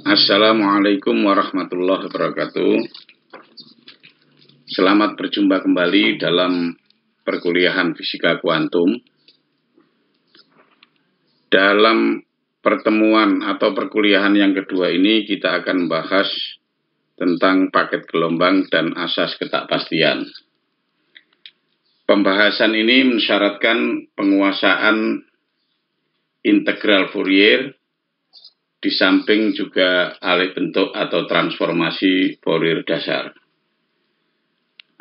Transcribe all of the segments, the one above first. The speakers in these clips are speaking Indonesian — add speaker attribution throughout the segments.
Speaker 1: Assalamualaikum warahmatullahi wabarakatuh. Selamat berjumpa kembali dalam perkuliahan fisika kuantum. Dalam pertemuan atau perkuliahan yang kedua ini kita akan membahas tentang paket gelombang dan asas ketakpastian. Pembahasan ini mensyaratkan penguasaan integral Fourier di samping juga alih bentuk atau transformasi Fourier dasar.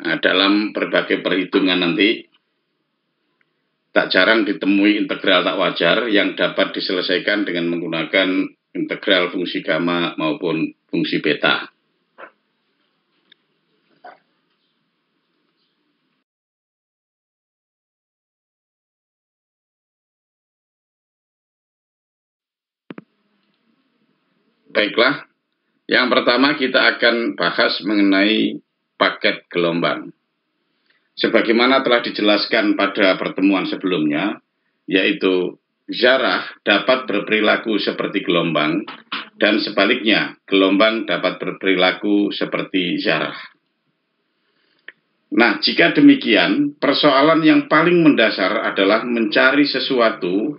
Speaker 1: Nah, dalam berbagai perhitungan nanti, tak jarang ditemui integral tak wajar yang dapat diselesaikan dengan menggunakan integral fungsi gamma maupun fungsi beta. Baiklah, yang pertama kita akan bahas mengenai paket gelombang. Sebagaimana telah dijelaskan pada pertemuan sebelumnya, yaitu zarah dapat berperilaku seperti gelombang, dan sebaliknya, gelombang dapat berperilaku seperti zarah. Nah, jika demikian, persoalan yang paling mendasar adalah mencari sesuatu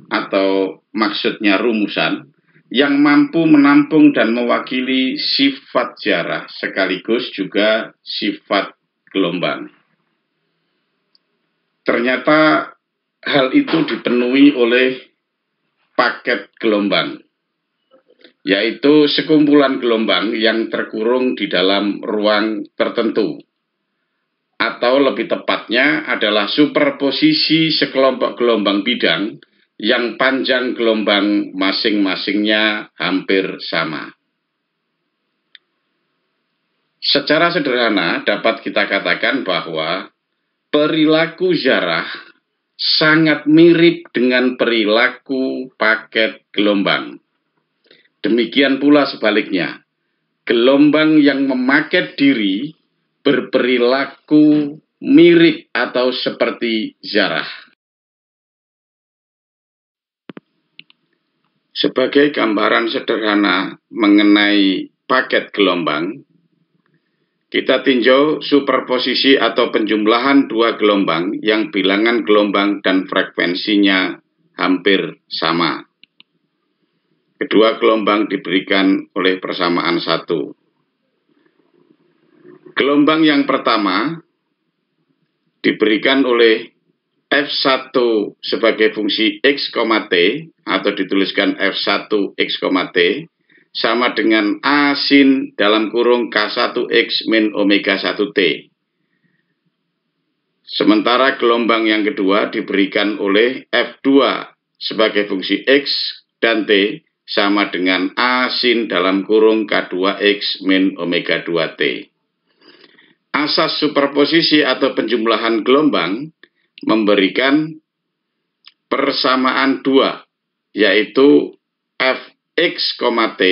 Speaker 1: atau maksudnya rumusan yang mampu menampung dan mewakili sifat zarah sekaligus juga sifat gelombang. Ternyata hal itu dipenuhi oleh paket gelombang, yaitu sekumpulan gelombang yang terkurung di dalam ruang tertentu. Atau lebih tepatnya adalah superposisi sekelompok gelombang bidang yang panjang gelombang masing-masingnya hampir sama. Secara sederhana dapat kita katakan bahwa perilaku zarah sangat mirip dengan perilaku paket gelombang. Demikian pula sebaliknya, gelombang yang memaket diri berperilaku mirip atau seperti zarah. Sebagai gambaran sederhana mengenai paket gelombang, kita tinjau superposisi atau penjumlahan dua gelombang yang bilangan gelombang dan frekuensinya hampir sama. Kedua gelombang diberikan oleh persamaan 1. Gelombang yang pertama diberikan oleh F1 sebagai fungsi X, T atau dituliskan F1 X, T sama dengan A sin dalam kurung K1X min omega 1T. Sementara gelombang yang kedua diberikan oleh F2 sebagai fungsi X dan T sama dengan A sin dalam kurung K2X min omega 2T. Asas superposisi atau penjumlahan gelombang memberikan persamaan 2, yaitu Fx, T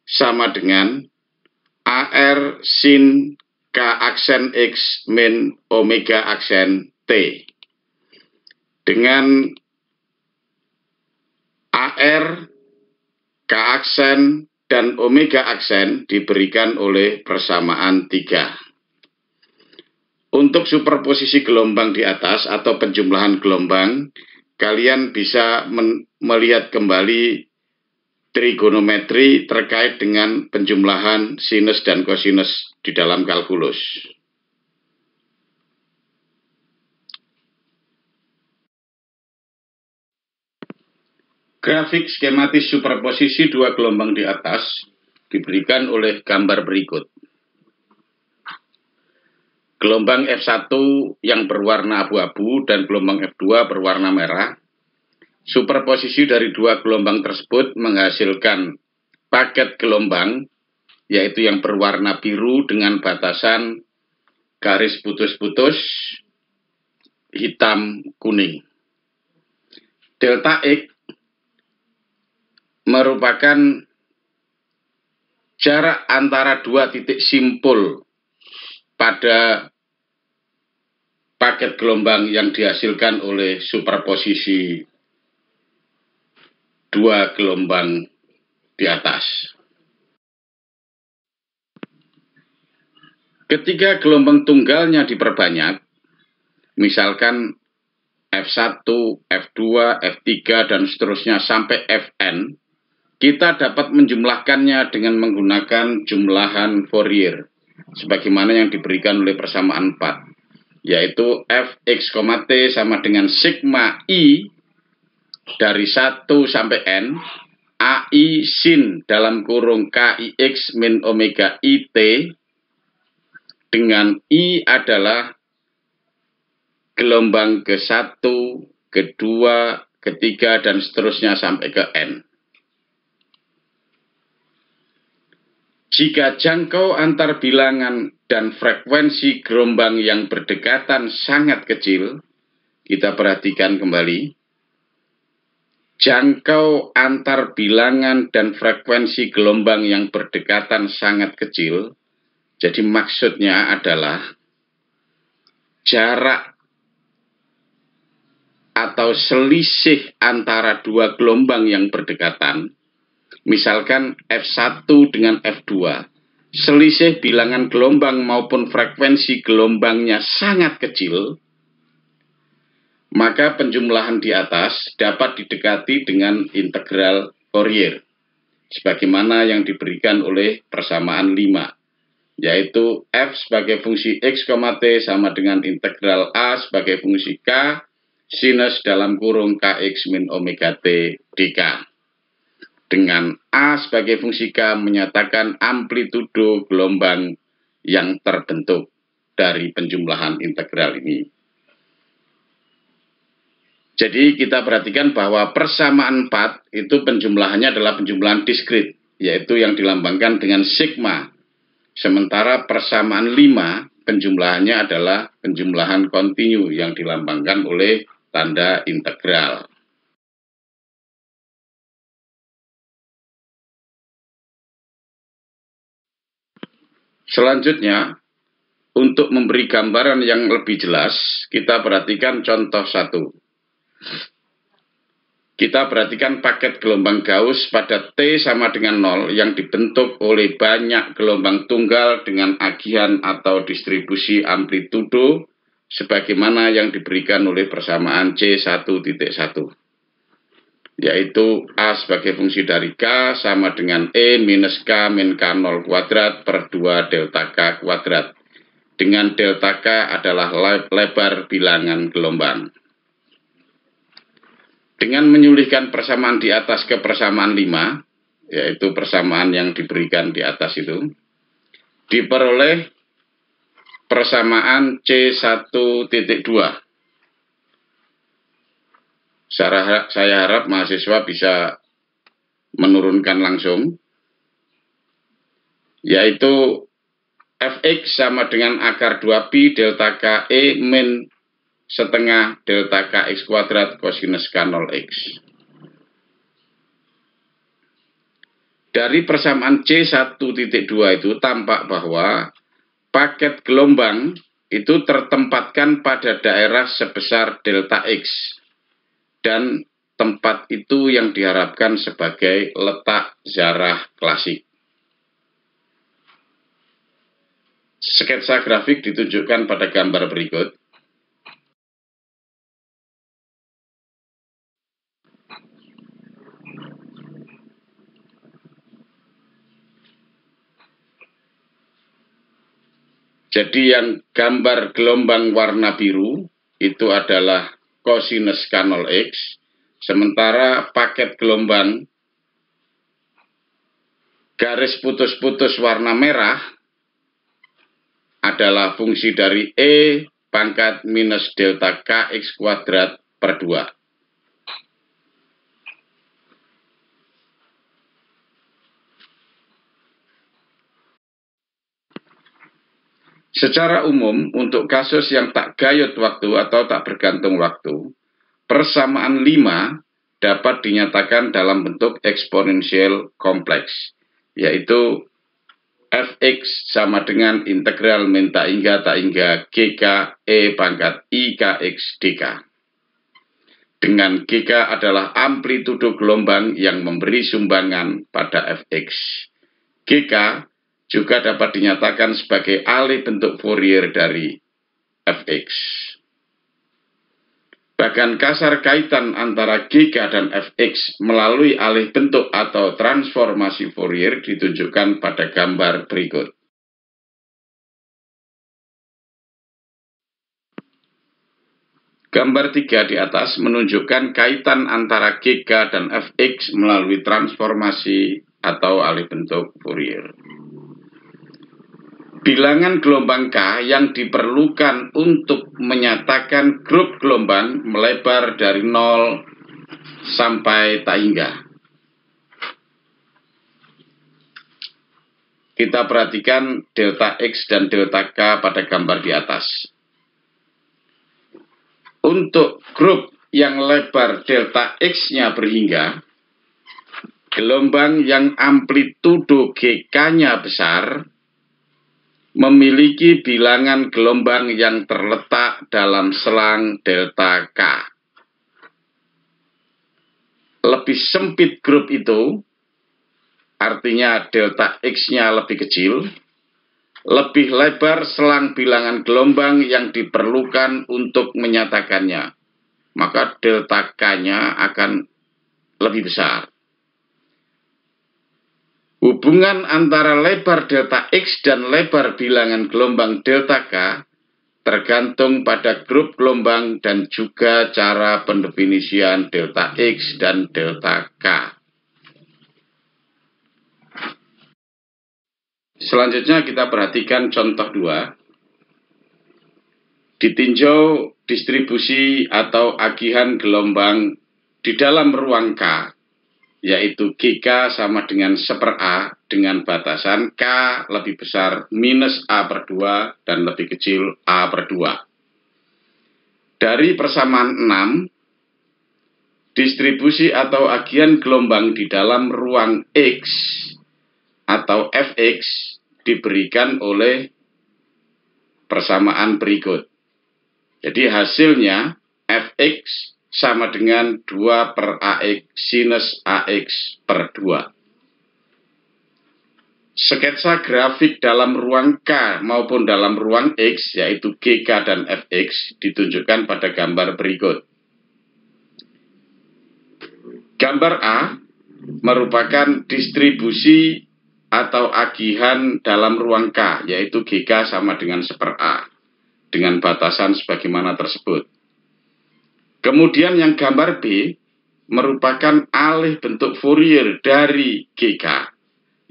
Speaker 1: sama dengan AR sin K aksen X min omega aksen T. Dengan AR, K aksen, dan omega aksen diberikan oleh persamaan 3. Untuk superposisi gelombang di atas atau penjumlahan gelombang, kalian bisa melihat kembali trigonometri terkait dengan penjumlahan sinus dan kosinus di dalam kalkulus. Grafik skematis superposisi dua gelombang di atas diberikan oleh gambar berikut. Gelombang F1 yang berwarna abu-abu dan gelombang F2 berwarna merah. Superposisi dari dua gelombang tersebut menghasilkan paket gelombang, yaitu yang berwarna biru dengan batasan garis putus-putus hitam kuning. Delta X merupakan jarak antara dua titik simpul pada paket gelombang yang dihasilkan oleh superposisi dua gelombang di atas. Ketika gelombang tunggalnya diperbanyak, misalkan F1, F2, F3, dan seterusnya sampai Fn, kita dapat menjumlahkannya dengan menggunakan jumlahan Fourier, sebagaimana yang diberikan oleh persamaan 4, yaitu Fx, T sama dengan sigma I dari 1 sampai N, AI sin dalam kurung KIX min omega IT, dengan I adalah gelombang ke-1, kedua, ketiga, dan seterusnya sampai ke N. Jika jangkau antar bilangan dan frekuensi gelombang yang berdekatan sangat kecil, kita perhatikan kembali, jangkau antar bilangan dan frekuensi gelombang yang berdekatan sangat kecil, jadi maksudnya adalah jarak atau selisih antara dua gelombang yang berdekatan, misalkan F1 dengan F2, selisih bilangan gelombang maupun frekuensi gelombangnya sangat kecil, maka penjumlahan di atas dapat didekati dengan integral Fourier, sebagaimana yang diberikan oleh persamaan 5. Yaitu F sebagai fungsi X, T sama dengan integral A sebagai fungsi K sinus dalam kurung KX min omega T dK. Dengan A sebagai fungsi K menyatakan amplitudo gelombang yang terbentuk dari penjumlahan integral ini. Jadi kita perhatikan bahwa persamaan 4 itu penjumlahannya adalah penjumlahan diskrit, yaitu yang dilambangkan dengan sigma. Sementara persamaan 5 penjumlahannya adalah penjumlahan kontinu yang dilambangkan oleh tanda integral. Selanjutnya, untuk memberi gambaran yang lebih jelas, kita perhatikan contoh 1. Kita perhatikan paket gelombang Gauss pada T sama dengan 0 yang dibentuk oleh banyak gelombang tunggal dengan agihan atau distribusi amplitudo sebagaimana yang diberikan oleh persamaan C1.1, yaitu A sebagai fungsi dari K sama dengan E minus K min K0 kuadrat per 2 delta K kuadrat, dengan delta K adalah lebar bilangan gelombang. Dengan menyulihkan persamaan di atas ke persamaan 5, yaitu persamaan yang diberikan di atas itu, diperoleh persamaan C1.2. Saya harap mahasiswa bisa menurunkan langsung, yaitu Fx sama dengan akar 2pi delta K E min setengah delta Kx kuadrat kosinus K0x. Dari persamaan C1.2 itu tampak bahwa paket gelombang itu tertempatkan pada daerah sebesar delta X, dan tempat itu yang diharapkan sebagai letak zarah klasik. Sketsa grafik ditunjukkan pada gambar berikut. Jadi yang gambar gelombang warna biru itu adalah kosinus K0x, sementara paket gelombang garis putus-putus warna merah adalah fungsi dari E pangkat minus delta Kx kuadrat per 2. Secara umum, untuk kasus yang tak gayut waktu atau tak bergantung waktu, persamaan 5 dapat dinyatakan dalam bentuk eksponensial kompleks, yaitu Fx sama dengan integral min tak hingga GK E pangkat IKX dK. dengan GK adalah amplitudo gelombang yang memberi sumbangan pada Fx. GK juga dapat dinyatakan sebagai alih bentuk Fourier dari Fx. Bagan kasar kaitan antara GK dan Fx melalui alih bentuk atau transformasi Fourier ditunjukkan pada gambar berikut. Gambar 3 di atas menunjukkan kaitan antara GK dan Fx melalui transformasi atau alih bentuk Fourier. Bilangan gelombang K yang diperlukan untuk menyatakan grup gelombang melebar dari 0 sampai tak hingga. Kita perhatikan delta X dan delta K pada gambar di atas. Untuk grup yang lebar delta X-nya berhingga, gelombang yang amplitudo GK-nya besar memiliki bilangan gelombang yang terletak dalam selang delta K. Lebih sempit grup itu, artinya delta X-nya lebih kecil, lebih lebar selang bilangan gelombang yang diperlukan untuk menyatakannya, maka delta K-nya akan lebih besar. Hubungan antara lebar delta X dan lebar bilangan gelombang delta K tergantung pada grup gelombang dan juga cara pendefinisian delta X dan delta K. Selanjutnya kita perhatikan contoh 2. Ditinjau distribusi atau agihan gelombang di dalam ruang K, yaitu GK sama dengan 1/A dengan batasan K lebih besar minus A/2 dan lebih kecil A/2. Dari persamaan 6, distribusi atau agihan gelombang di dalam ruang X atau Fx diberikan oleh persamaan berikut. Jadi hasilnya Fx sama dengan 2/Ax sinus Ax/2. Sketsa grafik dalam ruang K maupun dalam ruang X, yaitu GK dan Fx, ditunjukkan pada gambar berikut. Gambar A merupakan distribusi atau agihan dalam ruang K, yaitu GK sama dengan 1/A, dengan batasan sebagaimana tersebut. Kemudian yang gambar B merupakan alih bentuk Fourier dari GK,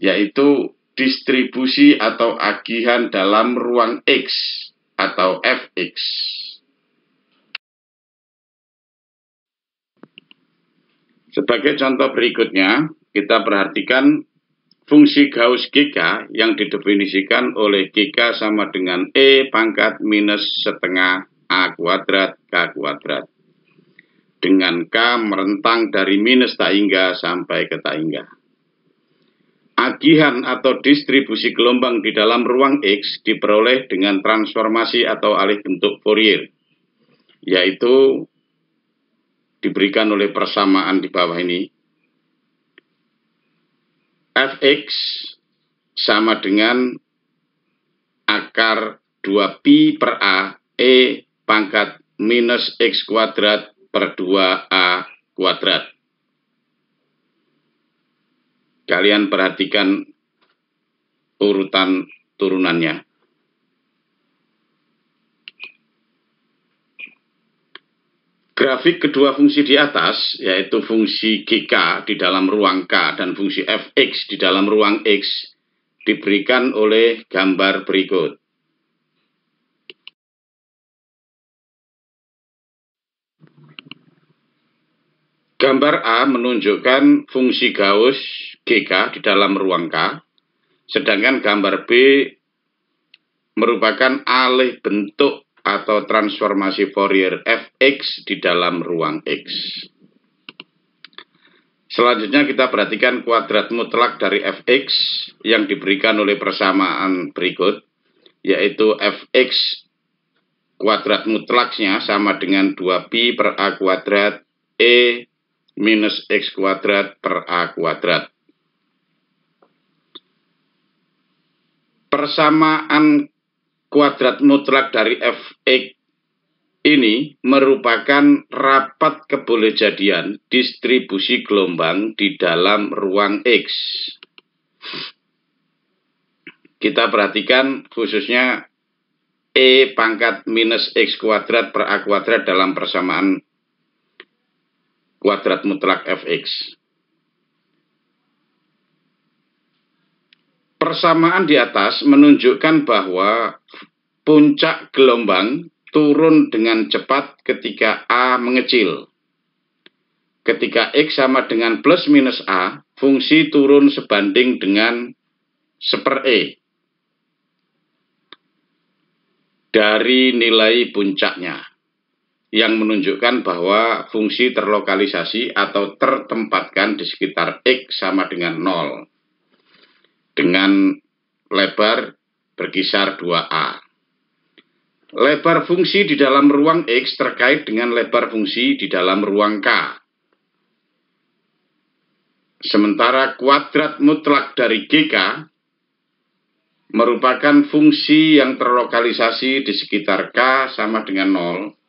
Speaker 1: yaitu distribusi atau agihan dalam ruang X atau Fx. Sebagai contoh berikutnya, kita perhatikan fungsi Gauss GK yang didefinisikan oleh GK sama dengan E pangkat minus setengah A kuadrat K kuadrat. Dengan K merentang dari minus tak hingga sampai ke tak hingga. Agihan atau distribusi gelombang di dalam ruang X diperoleh dengan transformasi atau alih bentuk Fourier, yaitu diberikan oleh persamaan di bawah ini. Fx sama dengan akar 2pi/A E pangkat minus X kuadrat per 2A kuadrat. Kalian perhatikan urutan turunannya. Grafik kedua fungsi di atas, yaitu fungsi GK di dalam ruang K dan fungsi Fx di dalam ruang X, diberikan oleh gambar berikut. Gambar A menunjukkan fungsi Gauss GK di dalam ruang K, sedangkan gambar B merupakan alih bentuk atau transformasi Fourier Fx di dalam ruang X. Selanjutnya kita perhatikan kuadrat mutlak dari Fx yang diberikan oleh persamaan berikut, yaitu Fx kuadrat mutlaknya sama dengan 2pi/A kuadrat E minus X kuadrat per A kuadrat. Persamaan kuadrat mutlak dari Fx ini merupakan rapat kebolehjadian distribusi gelombang di dalam ruang X. Kita perhatikan khususnya E pangkat minus X kuadrat per A kuadrat dalam persamaan kuadrat mutlak Fx. Persamaan di atas menunjukkan bahwa puncak gelombang turun dengan cepat ketika A mengecil. Ketika X sama dengan plus minus A, fungsi turun sebanding dengan 1/E dari nilai puncaknya, yang menunjukkan bahwa fungsi terlokalisasi atau tertempatkan di sekitar X sama dengan 0, dengan lebar berkisar 2A. Lebar fungsi di dalam ruang X terkait dengan lebar fungsi di dalam ruang K. Sementara kuadrat mutlak dari GK merupakan fungsi yang terlokalisasi di sekitar K sama dengan 0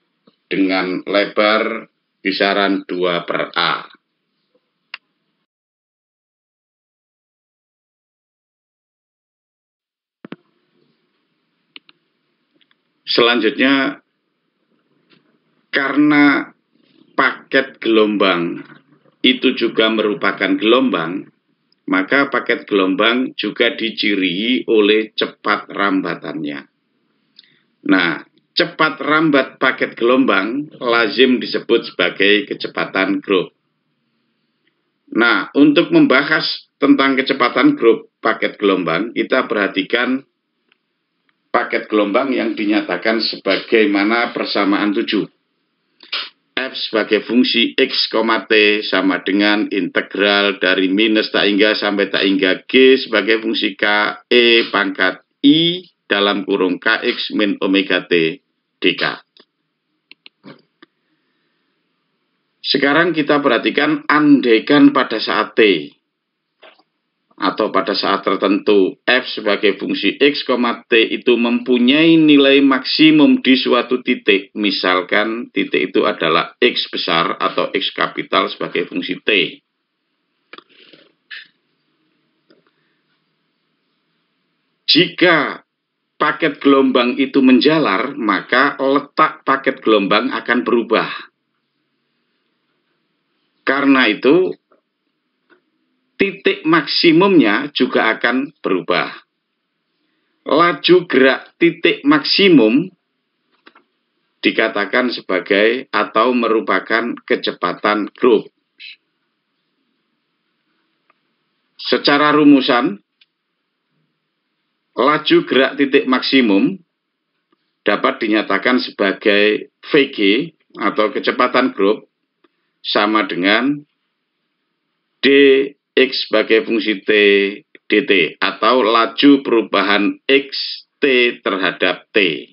Speaker 1: dengan lebar kisaran 2 per A. Selanjutnya, karena paket gelombang itu juga merupakan gelombang, maka paket gelombang juga diciri oleh cepat rambatannya. Nah, cepat rambat paket gelombang lazim disebut sebagai kecepatan grup. Nah, untuk membahas tentang kecepatan grup paket gelombang, kita perhatikan paket gelombang yang dinyatakan sebagaimana persamaan 7. F sebagai fungsi X, T sama dengan integral dari minus tak hingga sampai tak hingga G sebagai fungsi K, E pangkat I dalam kurung Kx min omega T dk. Sekarang kita perhatikan andaikan pada saat T atau pada saat tertentu F sebagai fungsi X, T itu mempunyai nilai maksimum di suatu titik. Misalkan titik itu adalah X besar atau X kapital sebagai fungsi T. Jika paket gelombang itu menjalar, maka letak paket gelombang akan berubah. Karena itu, titik maksimumnya juga akan berubah. Laju gerak titik maksimum dikatakan sebagai atau merupakan kecepatan grup. Secara rumusan, laju gerak titik maksimum dapat dinyatakan sebagai Vg atau kecepatan grup sama dengan dx sebagai fungsi t dt atau laju perubahan x t terhadap t.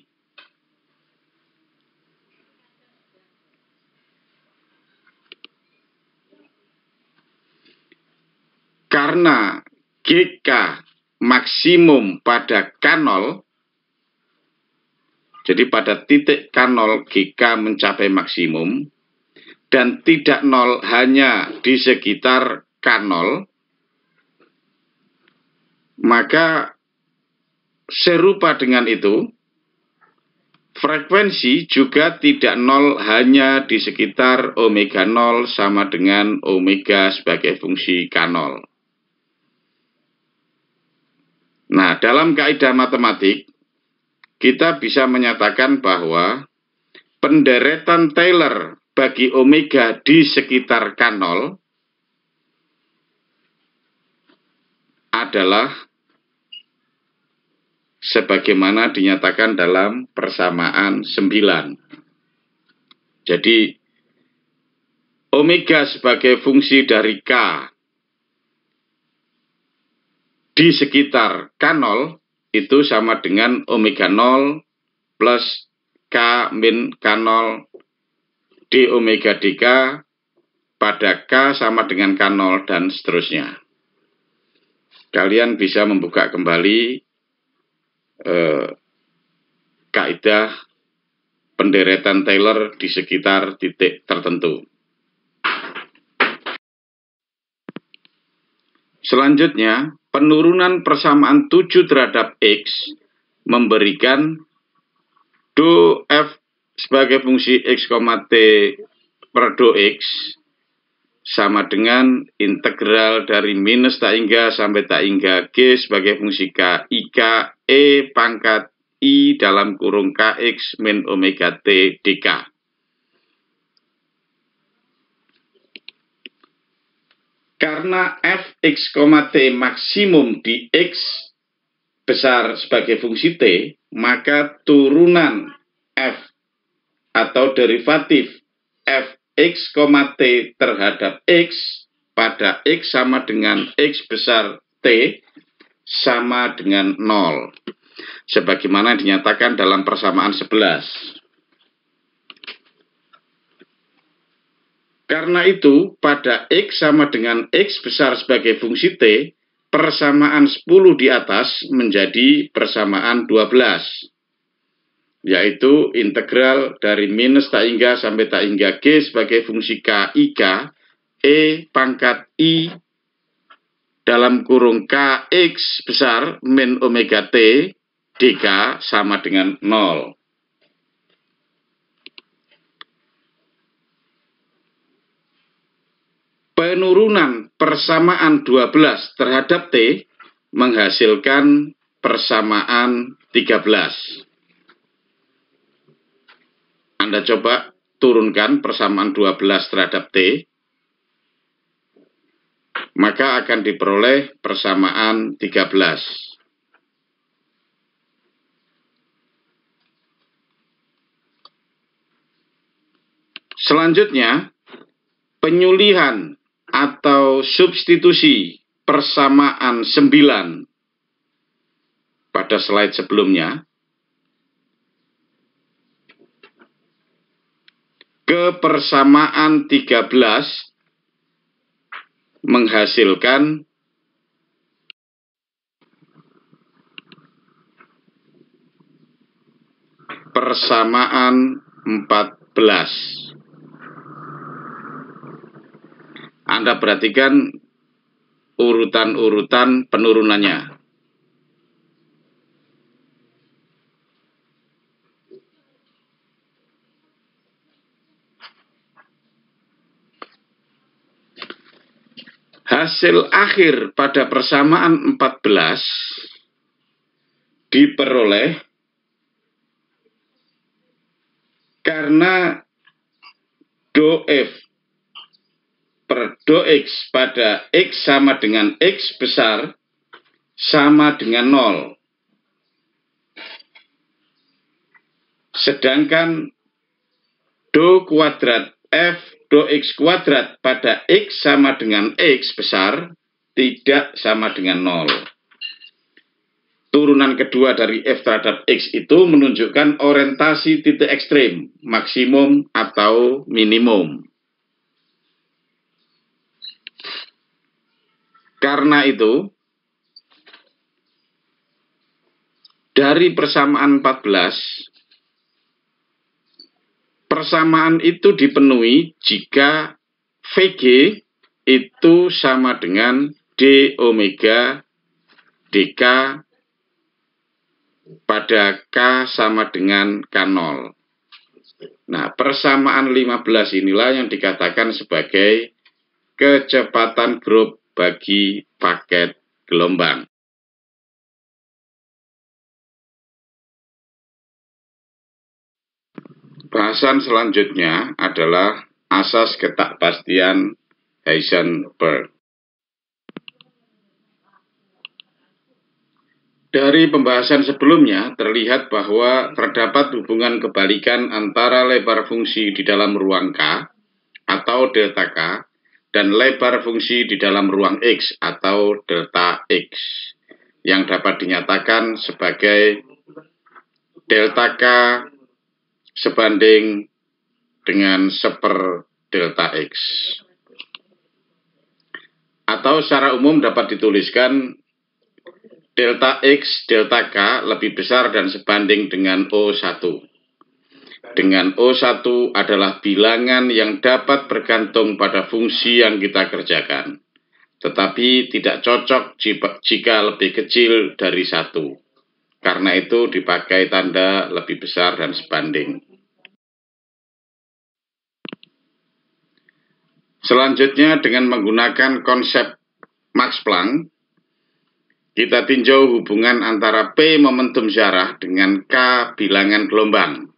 Speaker 1: Karena GK maksimum pada K0, jadi pada titik K0 GK mencapai maksimum, dan tidak nol hanya di sekitar K0, maka serupa dengan itu, frekuensi juga tidak nol hanya di sekitar omega 0 sama dengan omega sebagai fungsi K0. Nah, dalam kaidah matematik, kita bisa menyatakan bahwa penderetan Taylor bagi omega di sekitar K0 adalah sebagaimana dinyatakan dalam persamaan 9. Jadi, omega sebagai fungsi dari K di sekitar K0 itu sama dengan omega 0 plus K min K0 d omega dk pada K sama dengan K0 dan seterusnya. Kalian bisa membuka kembali kaidah penderetan Taylor di sekitar titik tertentu. Selanjutnya, penurunan persamaan 7 terhadap X memberikan do F sebagai fungsi X, T per do X sama dengan integral dari minus tak hingga sampai tak hingga G sebagai fungsi K IK E pangkat I dalam kurung KX min omega T dK. Karena Fx, T maksimum di X besar sebagai fungsi T, maka turunan F atau derivatif Fx, T terhadap X pada X sama dengan X besar T sama dengan 0. Sebagaimana dinyatakan dalam persamaan 11. Karena itu, pada X sama dengan X besar sebagai fungsi T, persamaan 10 di atas menjadi persamaan 12. Yaitu integral dari minus tak hingga sampai tak hingga G sebagai fungsi K IK E pangkat I dalam kurung KX besar min omega T dK sama dengan 0. Penurunan persamaan 12 terhadap T menghasilkan persamaan 13. Anda coba turunkan persamaan 12 terhadap T, maka akan diperoleh persamaan 13. Selanjutnya, penyulihan atau substitusi persamaan 9 pada slide sebelumnya ke persamaan 13 menghasilkan persamaan 14. Anda perhatikan urutan-urutan penurunannya. Hasil akhir pada persamaan 14 diperoleh karena do F per do X pada X sama dengan X besar sama dengan 0. Sedangkan do kuadrat F do X kuadrat pada X sama dengan X besar tidak sama dengan 0. Turunan kedua dari F terhadap X itu menunjukkan orientasi titik ekstrim, maksimum atau minimum. Karena itu, dari persamaan 14, persamaan itu dipenuhi jika VG itu sama dengan D omega dK pada K sama dengan K0. Nah, persamaan 15 inilah yang dikatakan sebagai kecepatan grup bagi paket gelombang. Bahasan selanjutnya adalah asas ketakpastian Heisenberg. Dari pembahasan sebelumnya terlihat bahwa terdapat hubungan kebalikan antara lebar fungsi di dalam ruang K atau delta K dan lebar fungsi di dalam ruang X atau delta X yang dapat dinyatakan sebagai delta K sebanding dengan 1/delta X. Atau secara umum dapat dituliskan delta X, delta K lebih besar dan sebanding dengan O1. Dengan O1 adalah bilangan yang dapat bergantung pada fungsi yang kita kerjakan, tetapi tidak cocok jika lebih kecil dari 1. Karena itu dipakai tanda lebih besar dan sebanding. Selanjutnya dengan menggunakan konsep Max Planck, kita tinjau hubungan antara P momentum ziarah dengan K bilangan gelombang.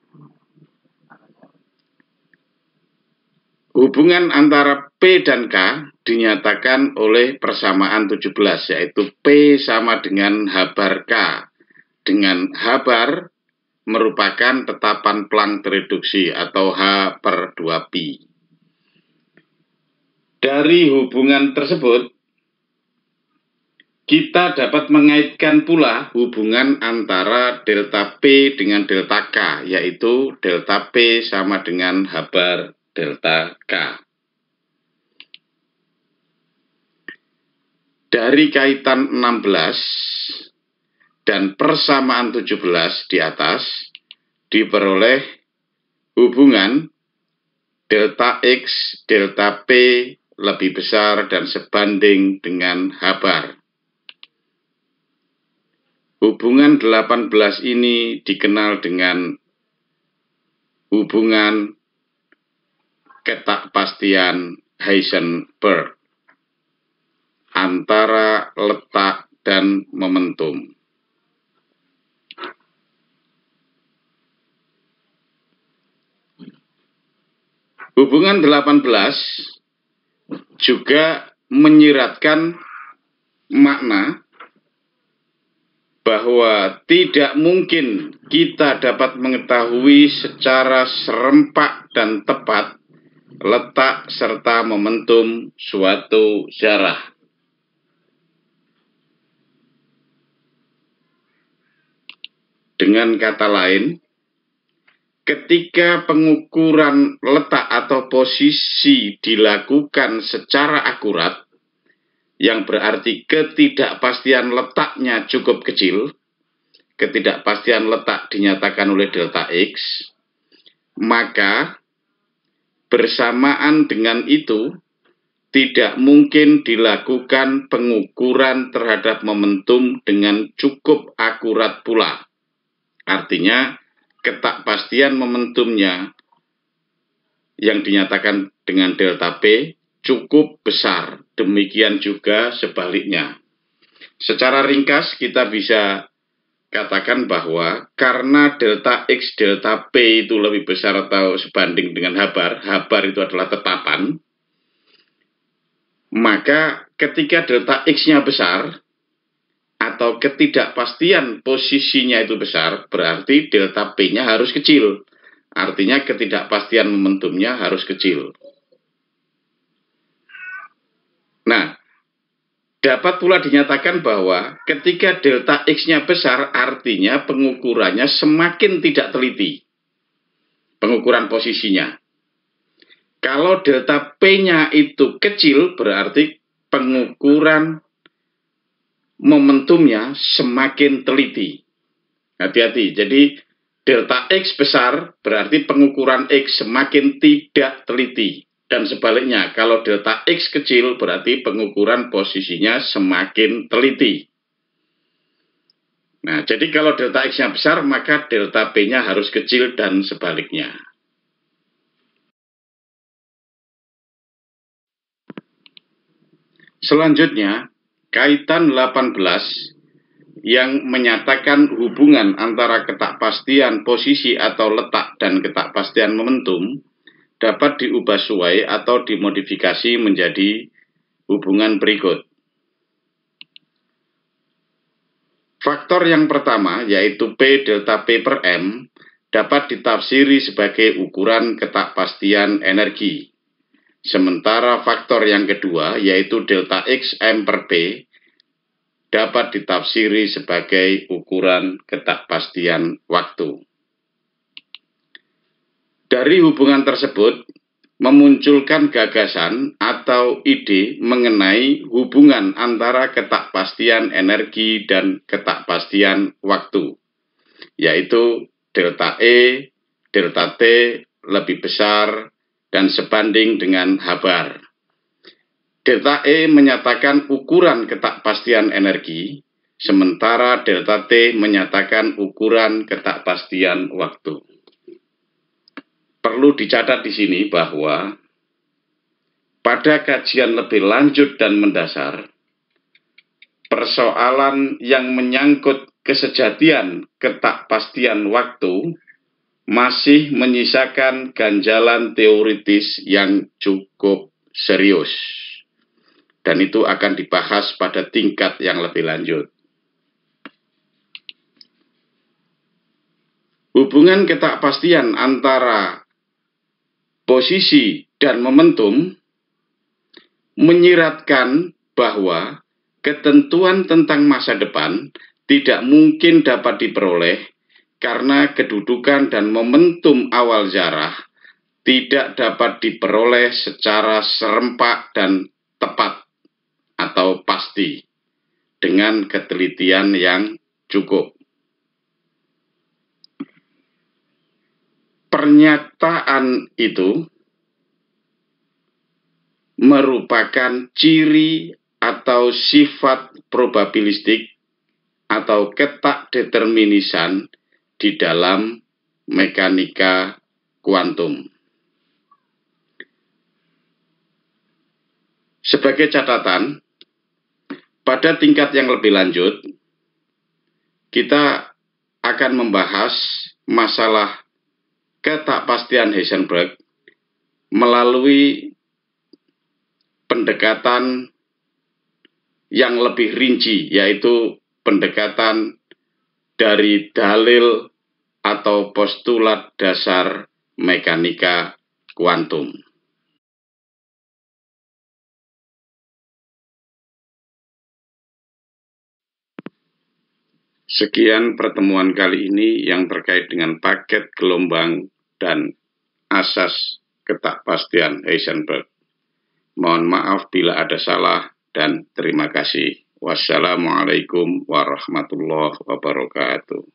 Speaker 1: Hubungan antara P dan K dinyatakan oleh persamaan 17, yaitu P sama dengan H bar K, dengan H bar merupakan tetapan Planck tereduksi atau H per 2pi. Dari hubungan tersebut, kita dapat mengaitkan pula hubungan antara delta P dengan delta K, yaitu delta P sama dengan H bar delta K. Dari kaitan 16 dan persamaan 17 di atas, diperoleh hubungan delta X, delta P lebih besar dan sebanding dengan H bar. Hubungan 18 ini dikenal dengan hubungan ketakpastian Heisenberg antara letak dan momentum. Hubungan 18 juga menyiratkan makna bahwa tidak mungkin kita dapat mengetahui secara serempak dan tepat letak serta momentum suatu ziarah. Dengan kata lain, ketika pengukuran letak atau posisi dilakukan secara akurat, yang berarti ketidakpastian letaknya cukup kecil, ketidakpastian letak dinyatakan oleh delta X, maka bersamaan dengan itu tidak mungkin dilakukan pengukuran terhadap momentum dengan cukup akurat pula. Artinya, ketakpastian momentumnya yang dinyatakan dengan delta P cukup besar, demikian juga sebaliknya. Secara ringkas kita bisa katakan bahwa karena delta X, delta P itu lebih besar atau sebanding dengan H bar itu adalah tetapan, maka ketika delta X-nya besar, atau ketidakpastian posisinya itu besar, berarti delta P-nya harus kecil. Artinya ketidakpastian momentumnya harus kecil. Nah, dapat pula dinyatakan bahwa ketika delta X-nya besar, artinya pengukurannya semakin tidak teliti. Pengukuran posisinya. Kalau delta P-nya itu kecil, berarti pengukuran momentumnya semakin teliti. Hati-hati, jadi delta X besar, berarti pengukuran X semakin tidak teliti. Dan sebaliknya, kalau delta X kecil berarti pengukuran posisinya semakin teliti. Nah, jadi kalau delta X-nya besar, maka delta P-nya harus kecil dan sebaliknya. Selanjutnya, kaitan 18 yang menyatakan hubungan antara ketakpastian posisi atau letak dan ketakpastian momentum dapat diubah suai atau dimodifikasi menjadi hubungan berikut. Faktor yang pertama, yaitu P delta P per M, dapat ditafsiri sebagai ukuran ketakpastian energi. Sementara faktor yang kedua, yaitu delta X M per P, dapat ditafsiri sebagai ukuran ketakpastian waktu. Dari hubungan tersebut, memunculkan gagasan atau ide mengenai hubungan antara ketakpastian energi dan ketakpastian waktu, yaitu delta E, delta T lebih besar dan sebanding dengan H-bar. Delta E menyatakan ukuran ketakpastian energi, sementara delta T menyatakan ukuran ketakpastian waktu. Perlu dicatat di sini bahwa pada kajian lebih lanjut dan mendasar, persoalan yang menyangkut kesejatian ketakpastian waktu masih menyisakan ganjalan teoritis yang cukup serius. Dan itu akan dibahas pada tingkat yang lebih lanjut. Hubungan ketakpastian antara posisi dan momentum menyiratkan bahwa ketentuan tentang masa depan tidak mungkin dapat diperoleh karena kedudukan dan momentum awal zarah tidak dapat diperoleh secara serempak dan tepat atau pasti dengan ketelitian yang cukup. Pernyataan itu merupakan ciri atau sifat probabilistik atau ketakdeterminisan di dalam mekanika kuantum. Sebagai catatan, pada tingkat yang lebih lanjut, kita akan membahas masalah ketakpastian Heisenberg melalui pendekatan yang lebih rinci, yaitu pendekatan dari dalil atau postulat dasar mekanika kuantum. Sekian pertemuan kali ini yang terkait dengan paket gelombang dan asas ketakpastian Heisenberg. Mohon maaf bila ada salah dan terima kasih. Wassalamualaikum warahmatullahi wabarakatuh.